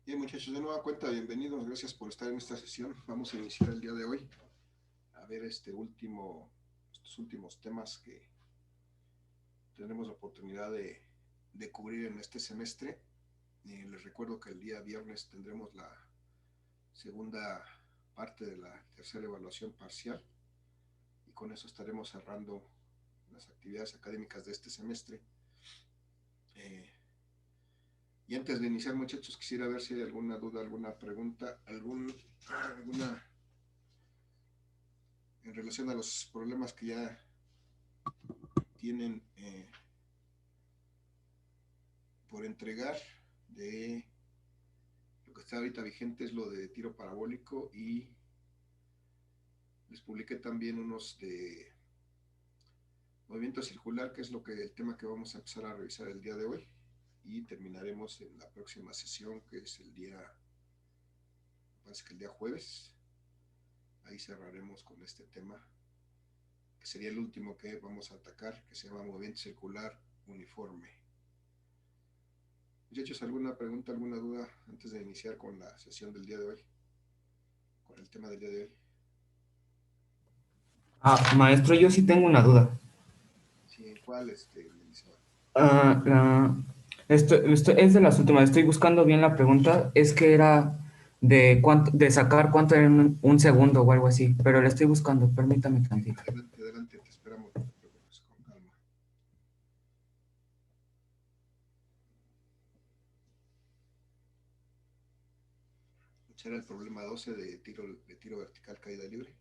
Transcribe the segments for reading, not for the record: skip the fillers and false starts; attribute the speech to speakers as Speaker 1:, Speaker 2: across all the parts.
Speaker 1: Bien, muchachos, de nueva cuenta, bienvenidos, gracias por estar en esta sesión. Vamos a iniciar el día de hoy a ver estos últimos temas que tenemos la oportunidad de cubrir en este semestre. Les recuerdo que el día viernes tendremos la segunda parte de la tercera evaluación parcial y con eso estaremos cerrando las actividades académicas de este semestre. Y antes de iniciar, muchachos, quisiera ver si hay alguna duda, alguna pregunta, alguna en relación a los problemas que ya tienen por entregar de lo que está ahorita vigente es lo de tiro parabólico y les publiqué también unos de movimiento circular, que es el tema que vamos a empezar a revisar el día de hoy y terminaremos en la próxima sesión, que es parece que el día jueves. Ahí cerraremos con este tema, que sería el último que vamos a atacar, que se llama movimiento circular uniforme. Muchachos, ¿alguna pregunta, alguna duda antes de iniciar con la sesión del día de hoy? Con el tema del día de hoy.
Speaker 2: Maestro, yo sí tengo una duda.
Speaker 1: Sí, ¿en cuál, Melissa?
Speaker 2: Ah, la- esto es de las últimas. Estoy buscando bien la pregunta. Es que era de sacar cuánto era un segundo o algo así, pero la estoy buscando. Permítame tantito.
Speaker 1: Adelante, adelante, te esperamos, no te preocupes, con calma. ¿Será el problema 12 de tiro vertical caída libre?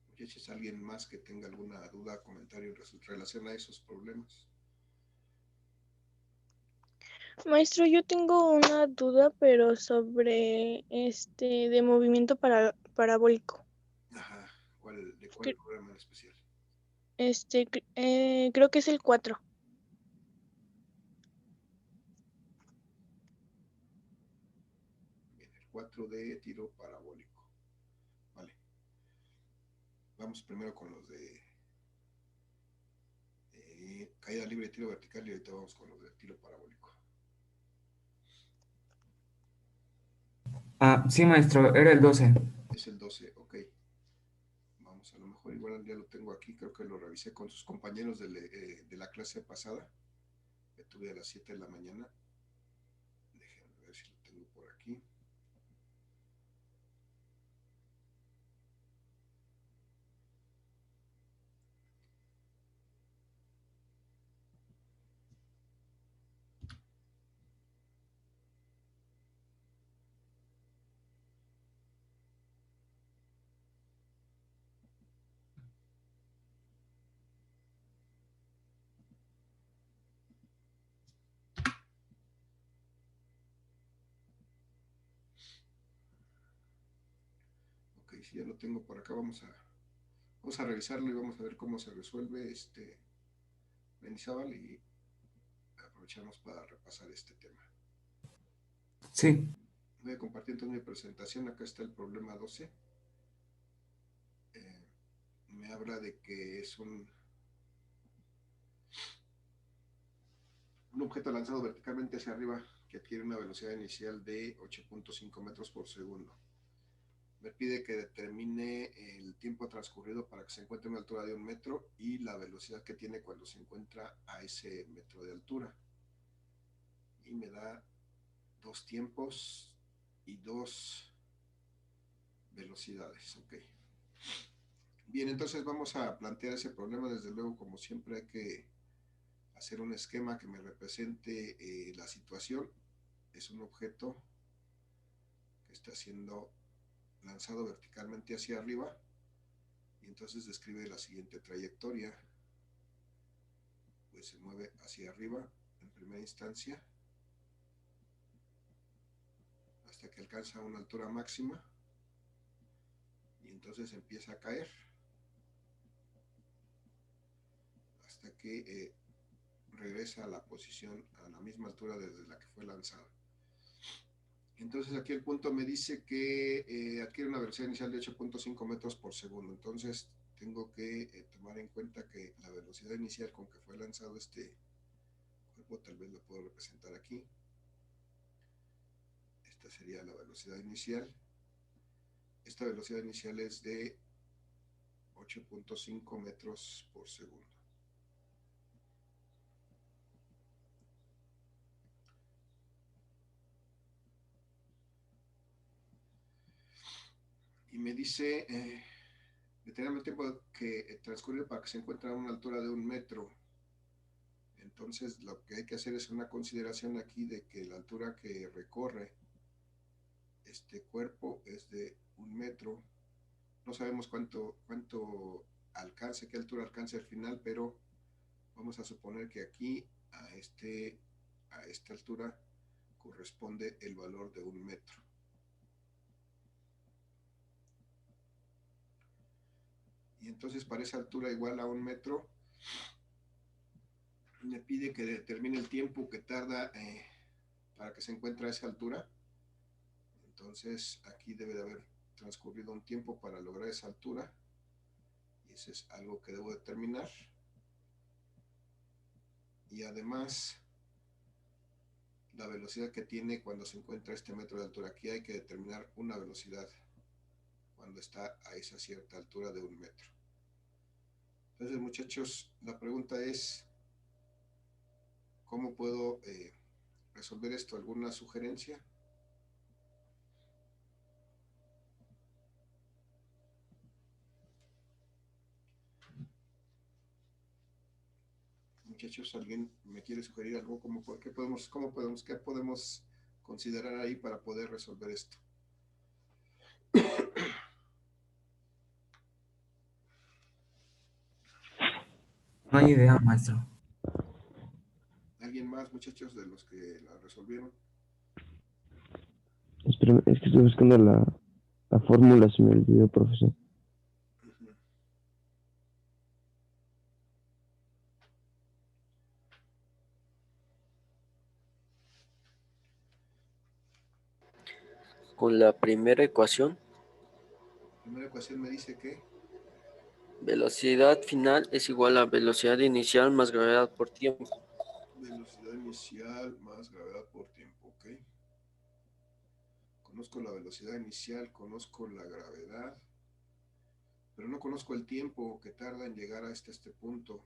Speaker 1: Muchachos, ¿alguien más que tenga alguna duda, comentario en relación a esos problemas?
Speaker 3: Maestro, yo tengo una duda, pero sobre de movimiento parabólico.
Speaker 1: Ajá, ¿de cuál
Speaker 3: Cre-
Speaker 1: programa en especial?
Speaker 3: Creo que es el 4.
Speaker 1: Bien, el 4 de tiro parabólico. Vale, vamos primero con los de caída libre, tiro vertical y ahorita vamos con los de tiro parabólico.
Speaker 2: Sí, maestro, era el 12.
Speaker 1: Es el 12, ok. Vamos, a lo mejor igual ya lo tengo aquí, creo que lo revisé con sus compañeros de la clase pasada, que tuve a las 7 de la mañana. Déjenme ver si lo tengo por aquí. Ok, si ya lo tengo por acá, vamos a revisarlo y vamos a ver cómo se resuelve Mendizábal y aprovechamos para repasar este tema.
Speaker 2: Sí.
Speaker 1: Voy a compartir entonces mi presentación. Acá está el problema 12. Me habla de que es un objeto lanzado verticalmente hacia arriba que adquiere una velocidad inicial de 8.5 metros por segundo. Me pide que determine el tiempo transcurrido para que se encuentre a una altura de 1 metro y la velocidad que tiene cuando se encuentra a ese metro de altura. Y me da dos tiempos y dos velocidades. Ok. Bien, entonces vamos a plantear ese problema. Desde luego, como siempre, hay que hacer un esquema que me represente la situación. Es un objeto que está siendo lanzado verticalmente hacia arriba y entonces describe la siguiente trayectoria. Pues se mueve hacia arriba en primera instancia hasta que alcanza una altura máxima y entonces empieza a caer hasta que regresa a la posición, a la misma altura desde la que fue lanzada. Entonces aquí el punto me dice que adquiere una velocidad inicial de 8.5 metros por segundo. Entonces tengo que tomar en cuenta que la velocidad inicial con que fue lanzado este cuerpo, tal vez lo puedo representar aquí. Esta sería la velocidad inicial. Esta velocidad inicial es de 8.5 metros por segundo. Y me dice determinar el tiempo que transcurre para que se encuentre a una altura de 1 metro. Entonces lo que hay que hacer es una consideración aquí de que la altura que recorre este cuerpo es de 1 metro. No sabemos cuánto alcance, qué altura alcance al final, pero vamos a suponer que aquí a esta altura corresponde el valor de 1 metro. Y entonces para esa altura igual a 1 metro, me pide que determine el tiempo que tarda para que se encuentre a esa altura. Entonces aquí debe de haber transcurrido un tiempo para lograr esa altura. Y eso es algo que debo determinar. Y además, la velocidad que tiene cuando se encuentra a este metro de altura. Aquí hay que determinar una velocidad cuando está a esa cierta altura de 1 metro. Entonces, muchachos, la pregunta es, ¿cómo puedo resolver esto? ¿Alguna sugerencia? Muchachos, ¿alguien me quiere sugerir algo? ¿Qué podemos considerar ahí para poder resolver esto?
Speaker 2: No hay idea, maestro.
Speaker 1: ¿Alguien más, muchachos, de los que la resolvieron?
Speaker 4: Espérame, es que estoy buscando la fórmula, se me olvidó, profesor.
Speaker 1: Uh-huh.
Speaker 5: Con la primera ecuación,
Speaker 1: La primera ecuación me dice que
Speaker 5: velocidad final es igual a velocidad inicial más gravedad por tiempo.
Speaker 1: velocidad inicial más gravedad por tiempo, ¿ok? Conozco la velocidad inicial, conozco la gravedad, pero no conozco el tiempo que tarda en llegar a este punto.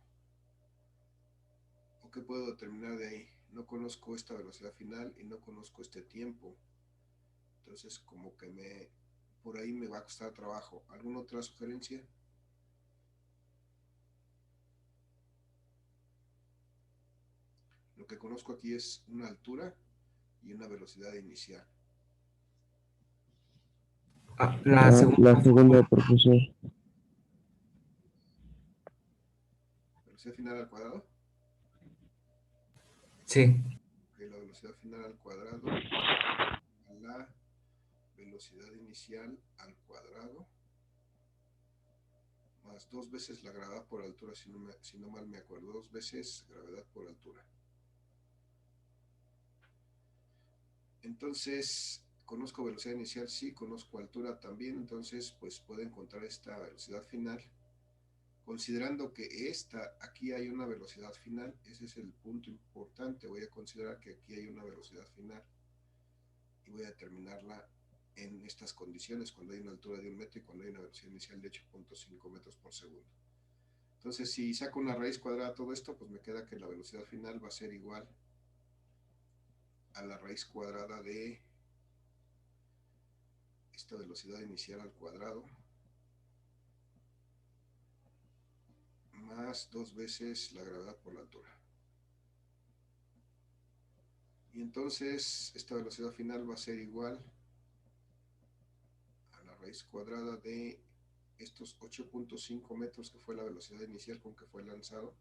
Speaker 1: ¿O qué puedo determinar de ahí? No conozco esta velocidad final y no conozco este tiempo. Entonces, como que por ahí me va a costar trabajo. ¿Alguna otra sugerencia? Lo que conozco aquí es una altura y una velocidad inicial.
Speaker 2: La segunda.
Speaker 4: La segunda, profesor.
Speaker 1: ¿Velocidad final al cuadrado?
Speaker 2: Sí.
Speaker 1: Ok, la velocidad final al cuadrado a la velocidad inicial al cuadrado más 2 veces la gravedad por altura, si no mal me acuerdo, 2 veces gravedad por altura. Entonces, conozco velocidad inicial, sí, conozco altura también, entonces pues puedo encontrar esta velocidad final. Considerando que aquí hay una velocidad final, ese es el punto importante, voy a considerar que aquí hay una velocidad final y voy a determinarla en estas condiciones, cuando hay una altura de 1 metro y cuando hay una velocidad inicial de 8.5 metros por segundo. Entonces, si saco una raíz cuadrada de todo esto, pues me queda que la velocidad final va a ser igual a la raíz cuadrada de esta velocidad inicial al cuadrado más 2 veces la gravedad por la altura. Y entonces esta velocidad final va a ser igual a la raíz cuadrada de estos 8.5 metros que fue la velocidad inicial con que fue lanzado,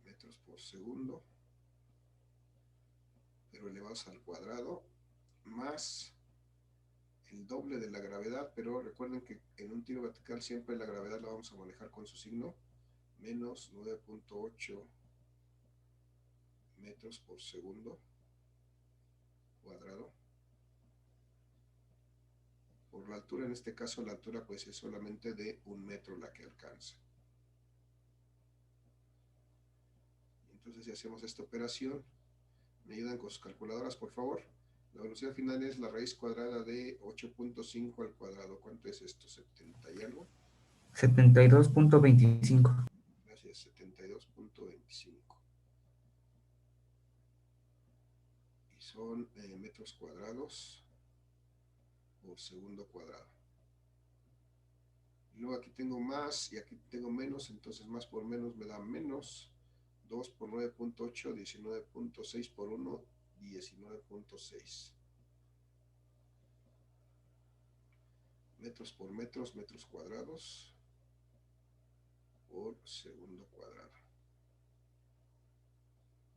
Speaker 1: metros por segundo, pero elevados al cuadrado, más el doble de la gravedad, pero recuerden que en un tiro vertical siempre la gravedad la vamos a manejar con su signo, menos 9.8 metros por segundo, cuadrado por la altura. En este caso la altura pues es solamente de 1 metro la que alcanza. Entonces, si hacemos esta operación, me ayudan con sus calculadoras, por favor. La velocidad final es la raíz cuadrada de 8.5 al cuadrado. ¿Cuánto es esto? ¿70 y algo?
Speaker 2: 72.25.
Speaker 1: Gracias, 72.25. Y son metros cuadrados por segundo cuadrado. Y luego aquí tengo más y aquí tengo menos, entonces más por menos me da menos. 2 por 9.8, 19.6 por 1, 19.6. Metros por metros, metros cuadrados por segundo cuadrado.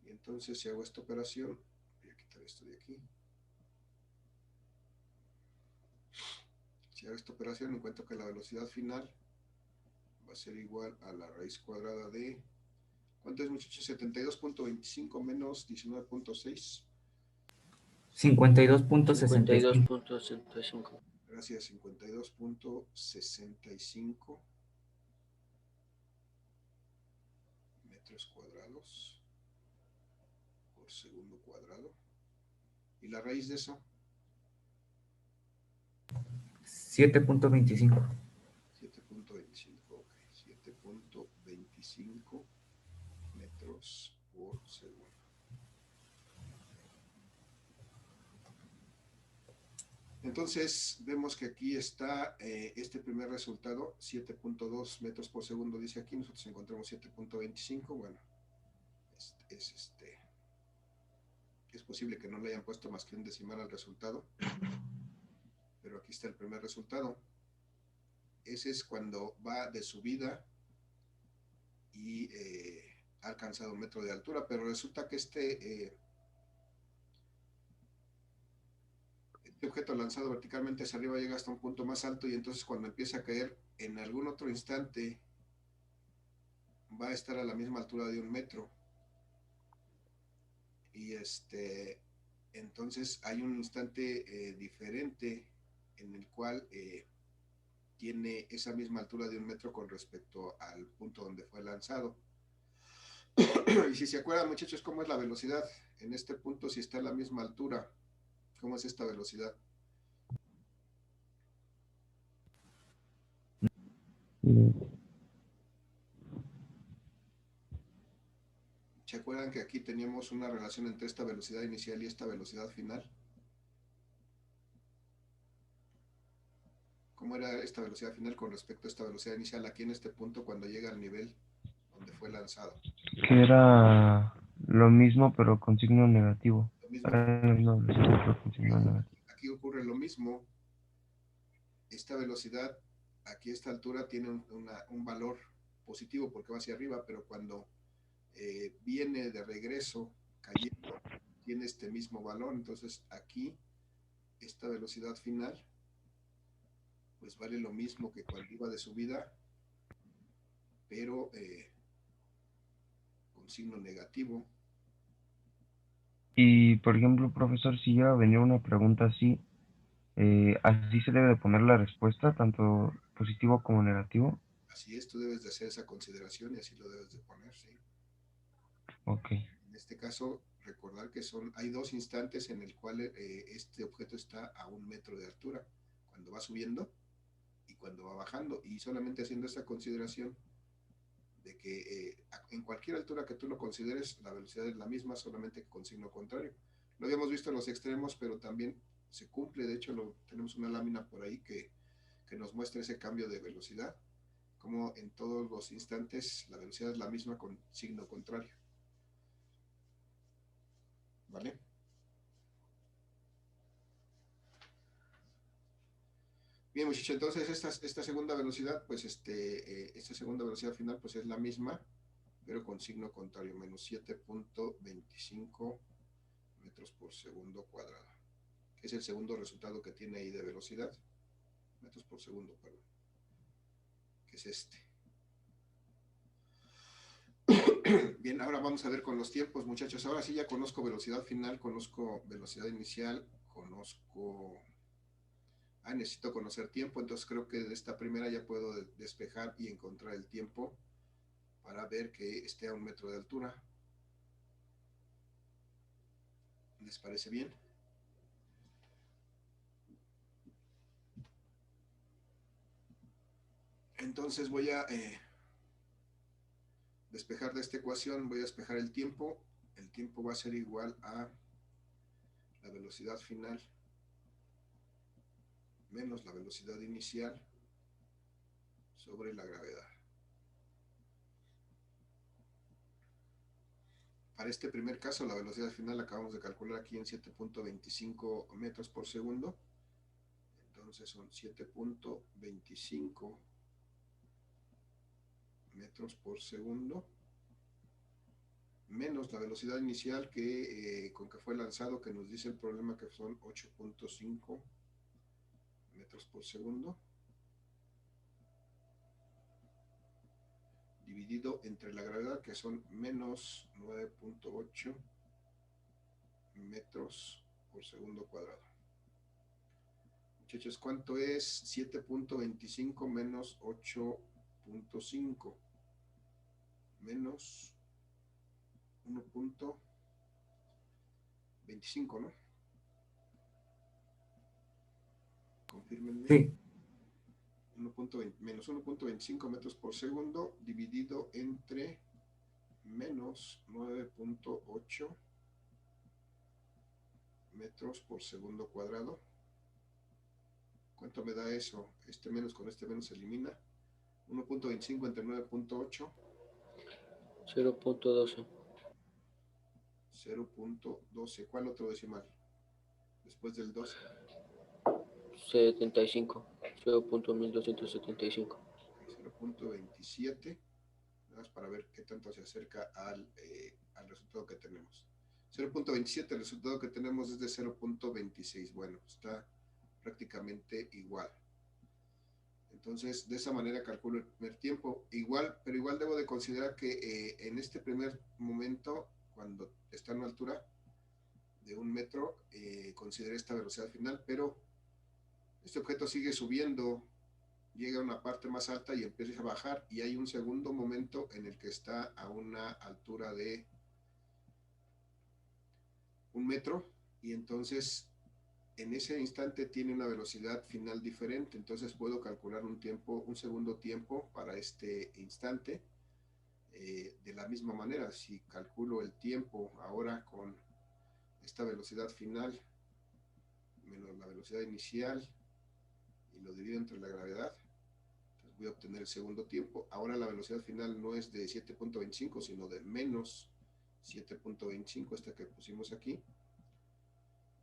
Speaker 1: Y entonces si hago esta operación, voy a quitar esto de aquí. Si hago esta operación, encuentro que la velocidad final va a ser igual a la raíz cuadrada de... ¿Cuánto es, muchachos? 72.25 menos 19.6.
Speaker 2: 52.65.
Speaker 5: 52.65.
Speaker 1: Gracias, 52.65 metros cuadrados por segundo cuadrado. ¿Y la raíz de eso?
Speaker 2: 7.25.
Speaker 1: 7.25, ok. 7.25 metros por segundo. Entonces, vemos que aquí está este primer resultado, 7.2 metros por segundo, dice aquí. Nosotros encontramos 7.25. Bueno, es posible que no le hayan puesto más que un decimal al resultado, pero aquí está el primer resultado. Ese es cuando va de subida y ha alcanzado 1 metro de altura, pero resulta que este objeto lanzado verticalmente hacia arriba llega hasta un punto más alto, y entonces cuando empieza a caer en algún otro instante va a estar a la misma altura de 1 metro. Y entonces hay un instante diferente en el cual tiene esa misma altura de 1 metro con respecto al punto donde fue lanzado. Y si se acuerdan, muchachos, ¿cómo es la velocidad? En este punto, si está a la misma altura, ¿cómo es esta velocidad? ¿Se acuerdan que aquí teníamos una relación entre esta velocidad inicial y esta velocidad final? ¿Cómo era esta velocidad final con respecto a esta velocidad inicial aquí en este punto cuando llega al nivel donde fue lanzado?
Speaker 4: Que era lo mismo pero con signo negativo.
Speaker 1: Lo mismo.
Speaker 4: Era la misma velocidad pero con signo negativo.
Speaker 1: Aquí ocurre lo mismo. Esta velocidad aquí a esta altura tiene un valor positivo porque va hacia arriba, pero cuando viene de regreso cayendo tiene este mismo valor. Entonces aquí esta velocidad final pues vale lo mismo que cuando iba de subida, pero con signo negativo.
Speaker 4: Y por ejemplo, profesor, si llega a venir una pregunta así, así se debe de poner la respuesta, tanto positivo como negativo.
Speaker 1: Así es, tú debes de hacer esa consideración y así lo debes de poner, ¿sí?
Speaker 4: Ok.
Speaker 1: En este caso, recordar que hay 2 instantes en el cual este objeto está a 1 metro de altura, cuando va subiendo y cuando va bajando, y solamente haciendo esa consideración de que en cualquier altura que tú lo consideres, la velocidad es la misma, solamente con signo contrario. Lo habíamos visto en los extremos, pero también se cumple. De hecho, tenemos una lámina por ahí que nos muestra ese cambio de velocidad, como en todos los instantes la velocidad es la misma con signo contrario. ¿Vale? Bien, muchachos, entonces esta segunda velocidad, pues esta segunda velocidad final pues es la misma, pero con signo contrario, menos 7.25 metros por segundo cuadrado, que es el segundo resultado que tiene ahí de velocidad, metros por segundo, perdón, que es este. Bien, ahora vamos a ver con los tiempos, muchachos. Ahora sí ya conozco velocidad final, conozco velocidad inicial, conozco... necesito conocer tiempo, entonces creo que de esta primera ya puedo despejar y encontrar el tiempo para ver que esté a 1 metro de altura. ¿Les parece bien? Entonces voy a despejar de esta ecuación, voy a despejar el tiempo. El tiempo va a ser igual a la velocidad final menos la velocidad inicial sobre la gravedad. Para este primer caso, la velocidad final la acabamos de calcular aquí en 7.25 metros por segundo. Entonces son 7.25 metros por segundo menos la velocidad inicial que con que fue lanzado, que nos dice el problema que son 8.5 metros por segundo, dividido entre la gravedad, que son menos 9.8 metros por segundo cuadrado. Muchachos, ¿cuánto es 7.25 menos 8.5? Menos 1.25, ¿no? Confírmenme.
Speaker 2: Sí,
Speaker 1: Menos 1.25 metros por segundo dividido entre menos 9.8 metros por segundo cuadrado. ¿Cuánto me da eso? Este menos con este menos se elimina. 1.25 entre 9.8.
Speaker 5: 0.12.
Speaker 1: 0.12. ¿Cuál otro decimal? Después del 12.
Speaker 5: 75. 0.1275.
Speaker 1: 0.27. Nada más para ver qué tanto se acerca al resultado que tenemos. 0.27, el resultado que tenemos es de 0.26. Bueno, está prácticamente igual. Entonces, de esa manera calculo el primer tiempo. Igual, pero igual debo de considerar que en este primer momento, cuando está a una altura de 1 metro, consideré esta velocidad final, pero este objeto sigue subiendo, llega a una parte más alta y empieza a bajar, y hay un segundo momento en el que está a una altura de 1 metro, y entonces en ese instante tiene una velocidad final diferente. Entonces puedo calcular un tiempo, un segundo tiempo para este instante. De la misma manera, si calculo el tiempo ahora con esta velocidad final menos la velocidad inicial y lo divido entre la gravedad, entonces voy a obtener el segundo tiempo. Ahora la velocidad final no es de 7.25, sino de menos 7.25, esta que pusimos aquí.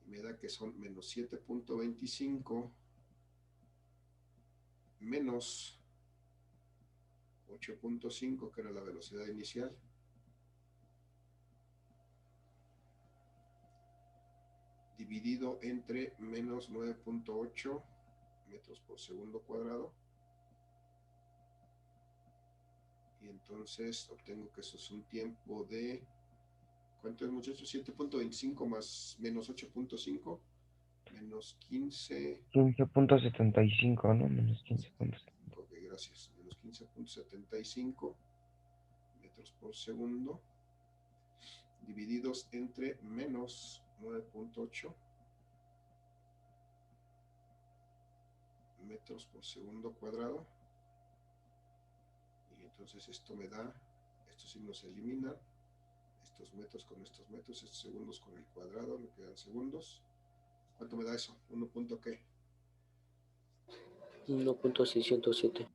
Speaker 1: Me da que son menos 7.25 menos 8.5, que era la velocidad inicial, dividido entre menos 9.8 metros por segundo cuadrado, y entonces obtengo que eso es un tiempo de, ¿cuánto es, muchachos? 7.25 más menos 8.5, menos 15.
Speaker 4: 15.75, ¿no? Menos 15.75.
Speaker 1: Ok, gracias. Menos 15.75 metros por segundo, divididos entre menos 9.8 metros por segundo cuadrado. Y entonces esto me da, estos signos se eliminan, estos metros con estos metros, estos segundos con el cuadrado, me quedan segundos. ¿Cuánto me da eso? 1. ¿Qué?
Speaker 5: 1.607.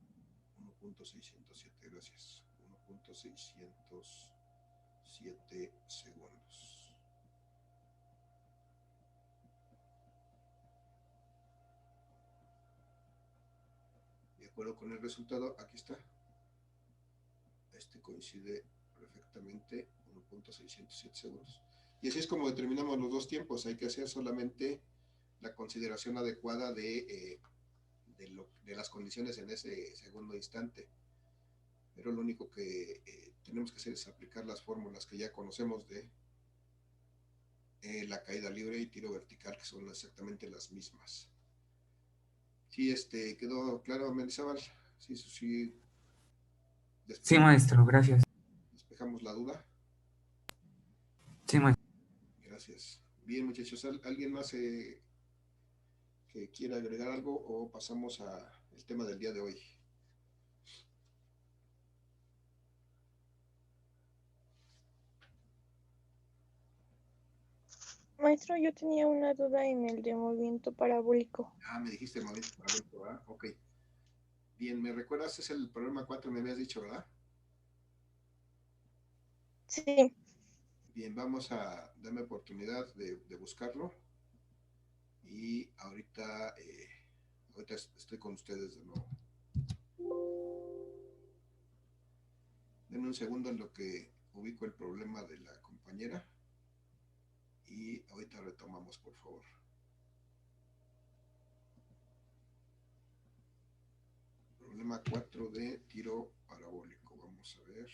Speaker 1: 1.607, gracias. 1.607 segundos. De acuerdo con el resultado, aquí está. Este coincide perfectamente, 1.607 segundos. Y así es como determinamos los dos tiempos. Hay que hacer solamente la consideración adecuada de las condiciones en ese segundo instante. Pero lo único que tenemos que hacer es aplicar las fórmulas que ya conocemos de la caída libre y tiro vertical, que son exactamente las mismas. Sí, quedó claro, Mendizábal. Sí, sí.
Speaker 2: Sí, maestro, gracias.
Speaker 1: Despejamos la duda.
Speaker 2: Sí, maestro.
Speaker 1: Gracias. Bien, muchachos, ¿alguien más que quiera agregar algo o pasamos al tema del día de hoy?
Speaker 3: Maestro, yo tenía una duda en el de movimiento parabólico.
Speaker 1: Me dijiste el movimiento parabólico, ¿verdad? Ok. Bien, ¿me recuerdas? Es el problema 4, me habías dicho, ¿verdad?
Speaker 3: Sí.
Speaker 1: Bien, vamos a darme oportunidad de buscarlo. Y ahorita estoy con ustedes de nuevo. Denme un segundo en lo que ubico el problema de la compañera. Y ahorita retomamos, por favor. Problema 4 de tiro parabólico. Vamos a ver.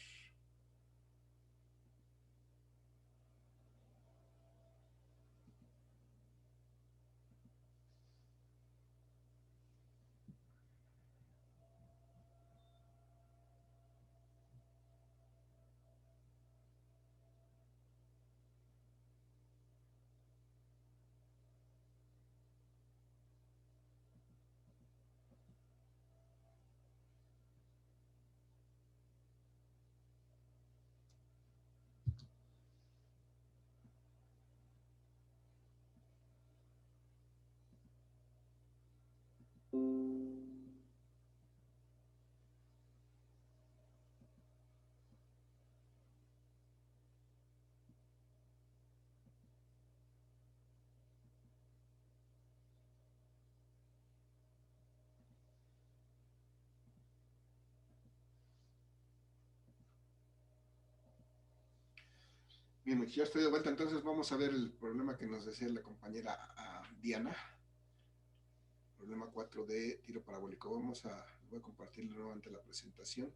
Speaker 1: Bien, ya estoy de vuelta, entonces vamos a ver el problema que nos decía la compañera Diana. Problema 4 de tiro parabólico. Voy a compartir nuevamente la presentación.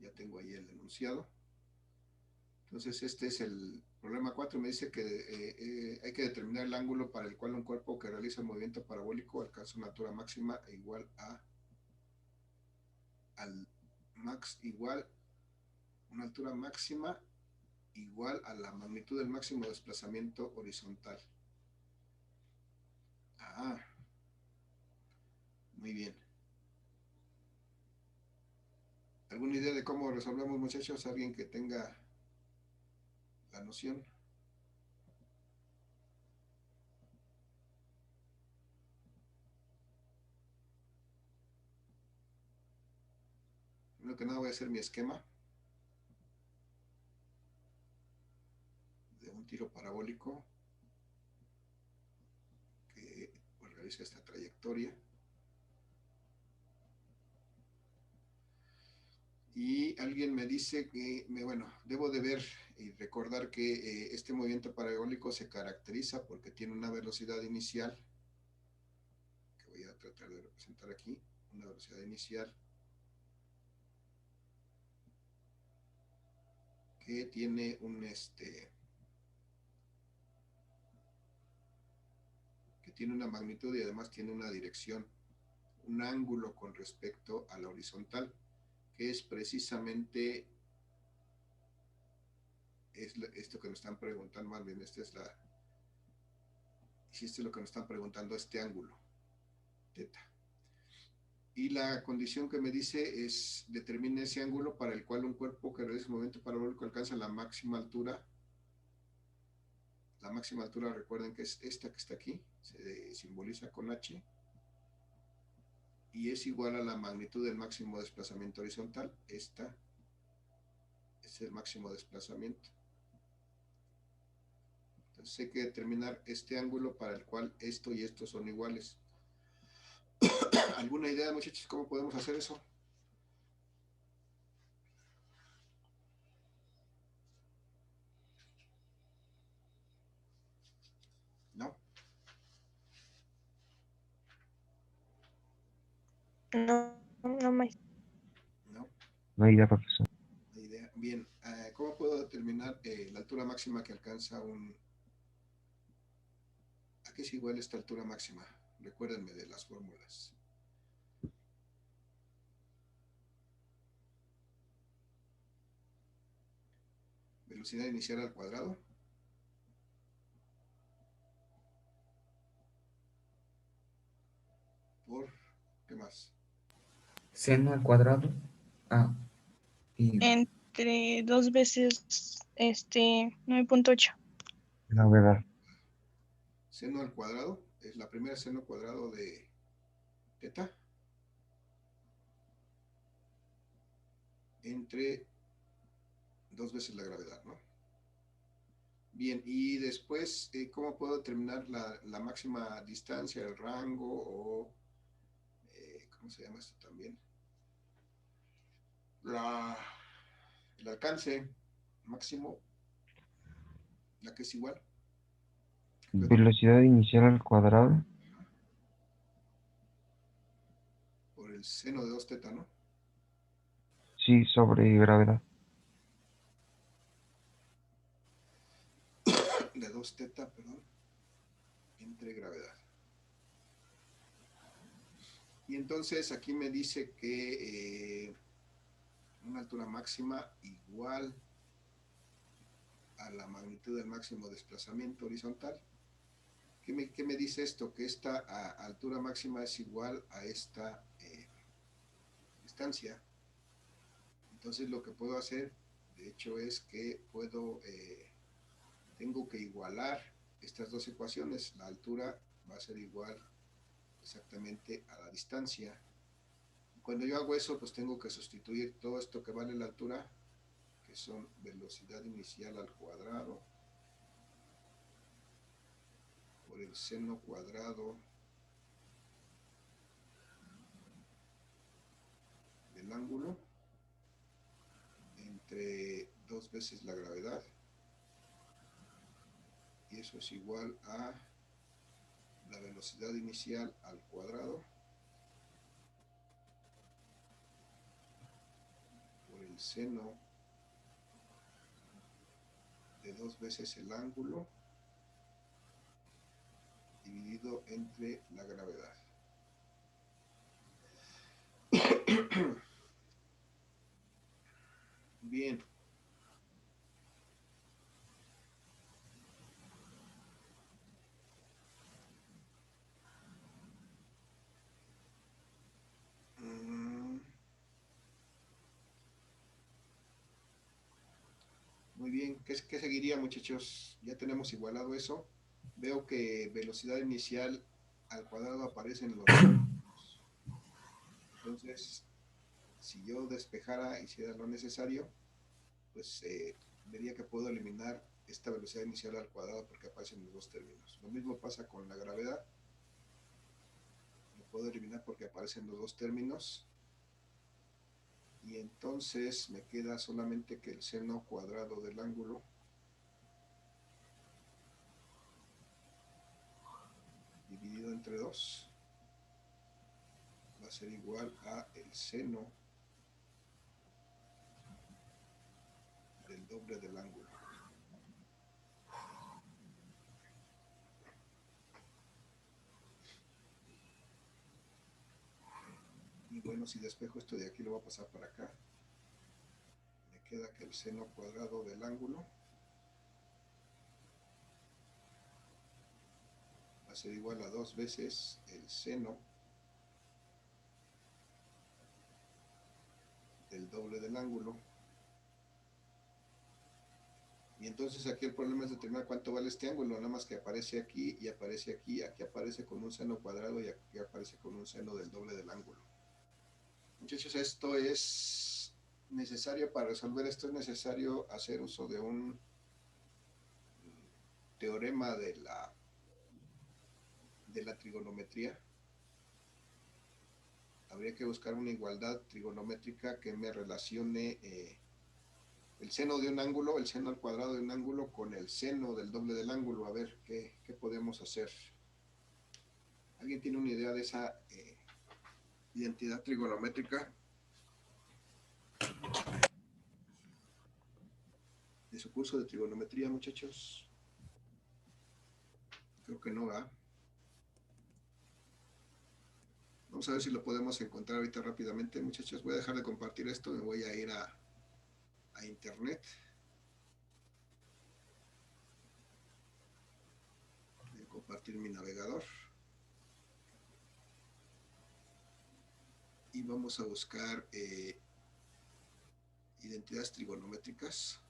Speaker 1: Ya tengo ahí el enunciado. Entonces este es el problema 4. Me dice que hay que determinar el ángulo para el cual un cuerpo que realiza el movimiento parabólico alcanza una altura máxima igual una altura máxima igual a la magnitud del máximo desplazamiento horizontal. Muy bien. ¿Alguna idea de cómo resolvemos, muchachos? ¿Alguien que tenga la noción? Primero que nada voy a hacer mi esquema de un tiro parabólico que realiza esta trayectoria. Y alguien me dice que, debo de ver y recordar que este movimiento parabólico se caracteriza porque tiene una velocidad inicial, que voy a tratar de representar aquí, una velocidad inicial que tiene que tiene una magnitud y además tiene una dirección, un ángulo con respecto a la horizontal, que es precisamente esto que nos están preguntando, más bien esto es lo que nos están preguntando, este ángulo, teta. Y la condición que me dice es, determine ese ángulo para el cual un cuerpo que realiza movimiento parabólico alcanza la máxima altura. La máxima altura, recuerden que es esta que está aquí, se simboliza con H, y es igual a la magnitud del máximo desplazamiento horizontal. Esta es el máximo desplazamiento. Entonces hay que determinar este ángulo para el cual esto y esto son iguales. ¿Alguna idea, muchachos, cómo podemos hacer eso? ¿No?
Speaker 3: No, no, maestro.
Speaker 1: ¿No?
Speaker 4: No hay idea, profesor.
Speaker 1: ¿Hay Bien, ¿cómo puedo determinar la altura máxima que alcanza un... ¿A qué es igual esta altura máxima? Recuérdenme de las fórmulas. Velocidad inicial al cuadrado. Por, ¿qué más?
Speaker 2: Seno al cuadrado. Ah, y
Speaker 3: Entre 2 veces 9.8.
Speaker 4: Gravedad.
Speaker 1: Seno al cuadrado es la primera seno cuadrado de teta entre 2 veces la gravedad, ¿no? Bien, y después, ¿cómo puedo determinar la máxima distancia, el rango o, ¿cómo se llama esto también? El alcance máximo, la que es igual.
Speaker 4: Velocidad inicial al cuadrado.
Speaker 1: Por el seno de 2 teta, ¿no?
Speaker 4: Sí, sobre gravedad.
Speaker 1: De 2 teta, perdón, entre gravedad. Y entonces aquí me dice que una altura máxima igual a la magnitud del máximo desplazamiento horizontal. ¿Qué me dice esto? Que esta altura máxima es igual a esta distancia. Entonces lo que puedo hacer, de hecho, es que tengo que igualar estas dos ecuaciones. La altura va a ser igual exactamente a la distancia. Cuando yo hago eso, pues tengo que sustituir todo esto que vale la altura, que son velocidad inicial al cuadrado, por el seno cuadrado del ángulo, entre 2 veces la gravedad, y eso es igual a la velocidad inicial al cuadrado por el seno de 2 veces el ángulo dividido entre la gravedad. Bien. Muy bien, ¿qué seguiría, muchachos? Ya tenemos igualado eso. Veo que velocidad inicial al cuadrado aparece en los términos. Entonces, si yo despejara, hiciera lo necesario, pues vería que puedo eliminar esta velocidad inicial al cuadrado porque aparece en los dos términos. Lo mismo pasa con la gravedad. Lo puedo eliminar porque aparece en los dos términos. Y entonces me queda solamente que el seno cuadrado del ángulo dividido entre 2 va a ser igual a el seno del doble del ángulo. Y bueno, si despejo esto de aquí, lo voy a pasar para acá. Me queda que el seno cuadrado del ángulo va a ser igual a 2 veces el seno del doble del ángulo. Y entonces aquí el problema es determinar cuánto vale este ángulo, nada más que aparece aquí y aparece aquí. Aquí aparece con un seno cuadrado y aquí aparece con un seno del doble del ángulo. Muchachos, esto es necesario, para resolver esto es necesario hacer uso de un teorema de la trigonometría. Habría que buscar una igualdad trigonométrica que me relacione el seno de un ángulo, el seno al cuadrado de un ángulo con el seno del doble del ángulo. A ver qué podemos hacer. ¿Alguien tiene una idea de esa identidad trigonométrica? su curso de trigonometría, muchachos? Creo que no va. Vamos a ver si lo podemos encontrar ahorita rápidamente, muchachos. Voy a dejar de compartir esto, me voy a ir a internet. Voy a compartir mi navegador. Y vamos a buscar identidades trigonométricas.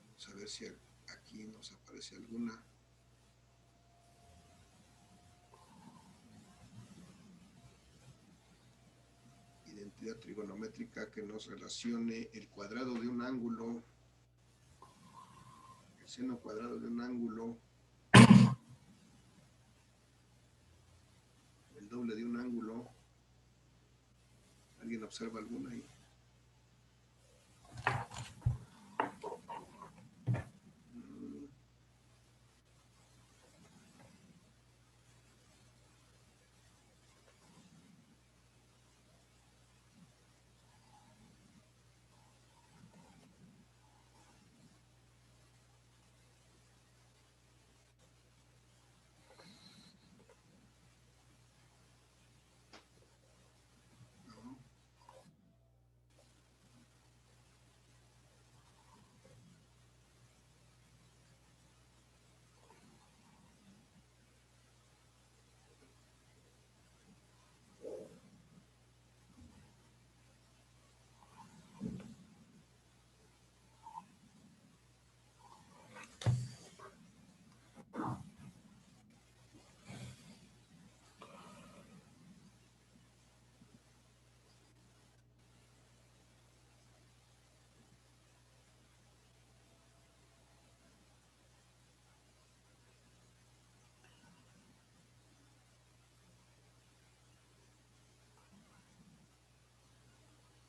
Speaker 1: Vamos a ver si aquí nos aparece alguna. Identidad trigonométrica que nos relacione el cuadrado de un ángulo, el seno cuadrado de un ángulo, el doble de un ángulo. ¿Alguien observa alguna ahí? No.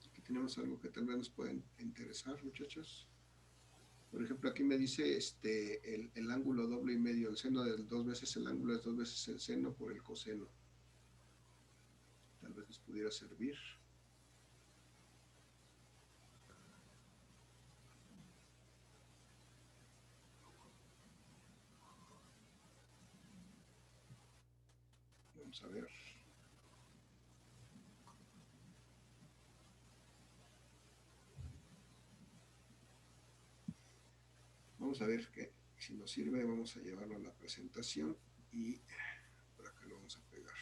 Speaker 1: Aquí tenemos algo que tal vez nos puede interesar, muchachos. Por ejemplo, aquí me dice el ángulo doble y medio, el seno de 2 veces el ángulo es 2 veces el seno por el coseno. Tal vez les pudiera servir. Vamos a ver. Vamos a ver que si nos sirve, vamos a llevarlo a la presentación y por acá lo vamos a pegar.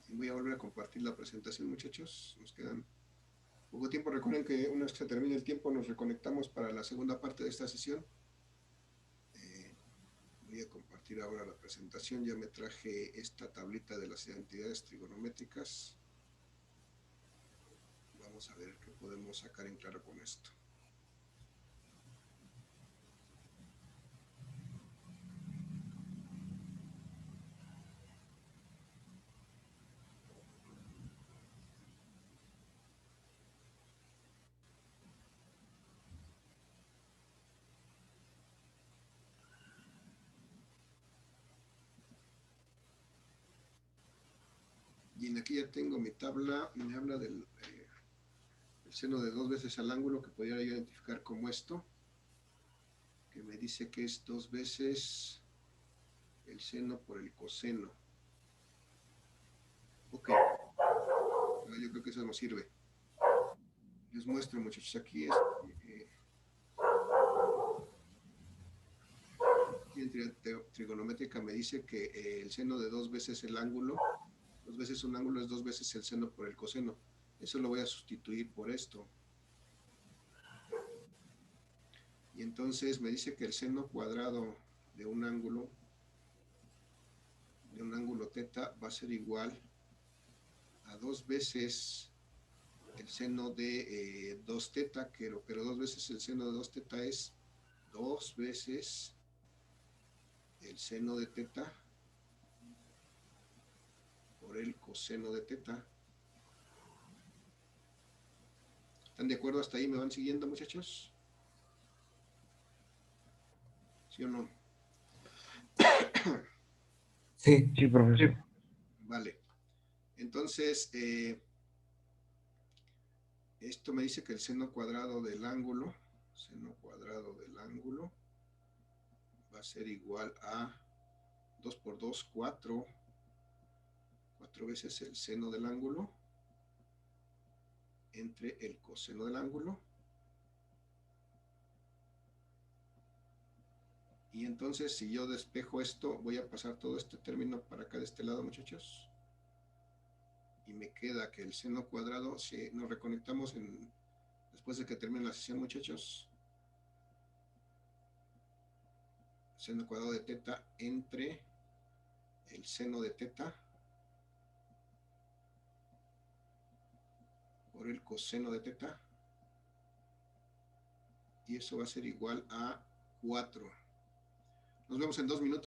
Speaker 1: Y voy a volver a compartir la presentación, muchachos. Nos quedan poco tiempo. Recuerden que una vez que se termine el tiempo, nos reconectamos para la segunda parte de esta sesión. Voy a compartir ahora la presentación. Ya me traje esta tablita de las identidades trigonométricas. Vamos a ver qué podemos sacar en claro con esto. Y aquí ya tengo mi tabla, me habla del el seno de 2 veces al ángulo, que podría identificar como esto, que me dice que es 2 veces el seno por el coseno. Ok, yo creo que eso nos sirve. Les muestro, muchachos, aquí es en trigonométrica me dice que el seno de 2 veces el ángulo, 2 veces un ángulo es 2 veces el seno por el coseno. Eso lo voy a sustituir por esto. Y entonces me dice que el seno cuadrado de un ángulo teta va a ser igual a 2 veces el seno de 2 teta, pero 2 veces el seno de 2 teta es 2 veces el seno de teta por el coseno de teta. ¿Están de acuerdo hasta ahí? ¿Me van siguiendo, muchachos? ¿Sí o no?
Speaker 2: Sí.
Speaker 4: Sí, profesor.
Speaker 1: Vale. Entonces, esto me dice que el seno cuadrado del ángulo va a ser igual a 2 por 2, 4 veces el seno del ángulo entre el coseno del ángulo. Y entonces, si yo despejo esto, voy a pasar todo este término para acá de este lado, muchachos. Y me queda que el seno cuadrado, si nos reconectamos después de que termine la sesión, muchachos, seno cuadrado de teta entre el seno de teta por el coseno de teta, y eso va a ser igual a 4. Nos vemos en 2 minutos.